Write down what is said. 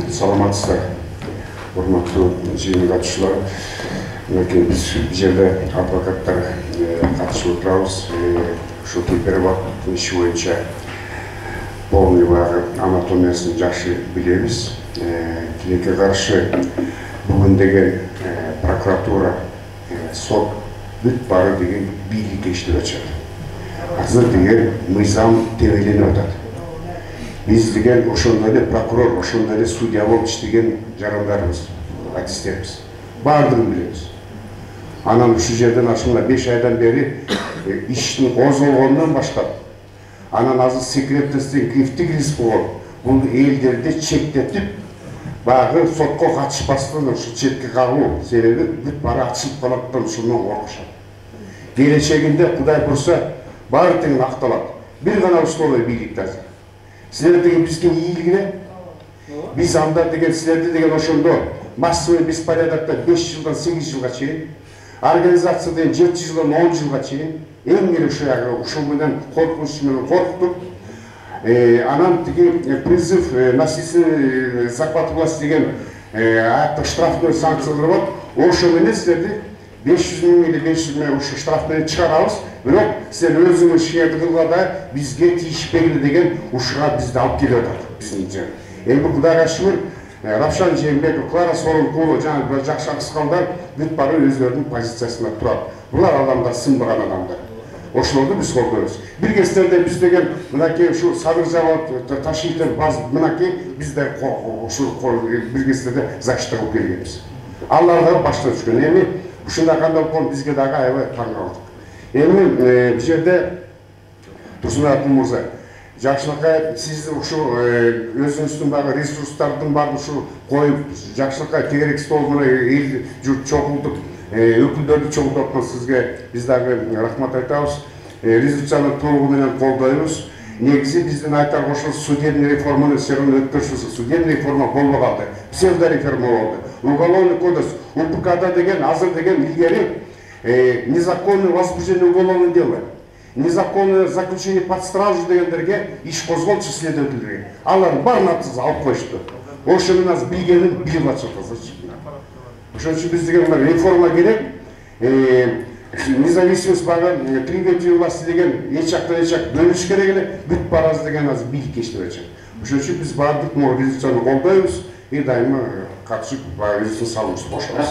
Саламатсыздар, урматтуу жыйын катышуулар. Мынакей биз бул жерде адвокаттар катышып отурабыз. Ушул гипербак иши боюнча полный баягы анатомиясын жакшы билебиз. Тилекке каршы бүгүн деген прокуратура, сот бүт бары деген бийлик иштеп атышат. Азыр деген мыйзам тебеленип атат. Biz деген ошондой эле прокурор, ошондой эле судья болуп иштеген жарандарыбыз, артисттерибиз. Баардыгын билебиз. Анан ушул жерден ашына 5 айдан бери иштин козголгондон баштап, анан азыр секретностьтен кифтик риск болгон бул элдерди чектетип, баягы сотко катышпастан ушул четке кагуу себеби бүт баары ачылып калаттан ушундан коркушат. Келечегинде Кудай бурса баары тең акталат. Бир гана условие бийликте азыр. Силер деген бизге ийгилине, биз анда деген силерди деген ошондо массовый беспорядокто 5 жылдан 8 жылга чейин, организация деген 7 жылдан 10 жылга чейин, эң эле ушул менен коркунуч менен корктук. Анан тиги призыв насильственный захват власти деген аяктык штрафной санкциялар бар. Ошо менен силерди 500 000 или 500 000 ушу штраф менен чыгарабыз. Бирок силер өзүңүз шиярды кылганда бизге тийишпегиле деген ушуга бизди алып келип атат биздин. Эми Кудайга шүгүр, Равшан Жээнбеков, Клара Сооронкулова жана жакшы аксакалдар бүт баары өзлөрүнүн позициясында турат. Булар адамдар сынбаган адамдар. Ошолорду биз колдойбуз. Бир кездерде биз деген мынакей ушу садыр завод ташийтер баз мынакей бизде ушул бир кездерде защита кылып келгенбиз. Аларга баштан түшкөн. Эми ушундай кандай болгон бизге дагы аябай таң калдык. Эми бул жерде Турсунбай мырза, жакшылыкка сиз ушул өзүңүздүн багы ресурстардын баарын ушу коюп, жакшылыкка тегерексиз болгон эл журт чогултуп, өкүлдөрдү чогултуп аткан сизге биз дагы рахмат айтабыз. Резолюцияны толугу менен колдойбуз. Негизи биздин айтар ошол судебный реформаны өткөрүшүбүз. Судебный реформа болбой калды. Псевдореформа болду. Уголовный кодекс, УПКда деген азыр деген илгери незаконное возбуждение уголовного дела, незаконное заключение под стражу дегендерге иш козголчу следовательдерге. Алар баарын атсыз алып коюшту. Ошо менен аз билгенин билип атышат азырчы. Ошон үчүн биз деген реформа керек. Независимость багы, тривети власти деген эч жактан эч жак бөлүш керек эле. Бүт баарыбыз деген аз бийлик иштеп атышат. Ошон үчүн биз баардык резолюцияны колдойбуз. И дайыма катышып резолюция салуубузду кошобуз.